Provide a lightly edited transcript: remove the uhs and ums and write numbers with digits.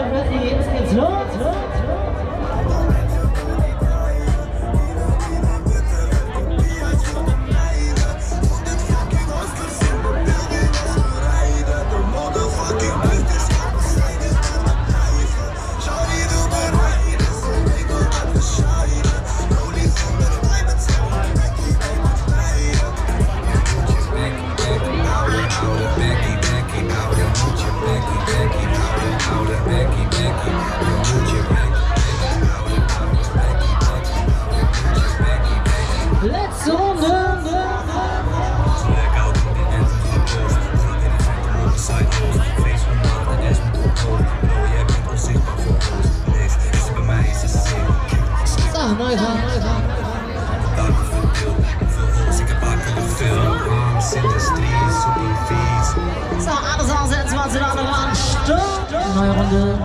ready, jetzt geht's los. Letzte Runde! Zo, mooi zo. Zo, alles aanzetten wat ze dan nog aan. Stop! Mooie ronde.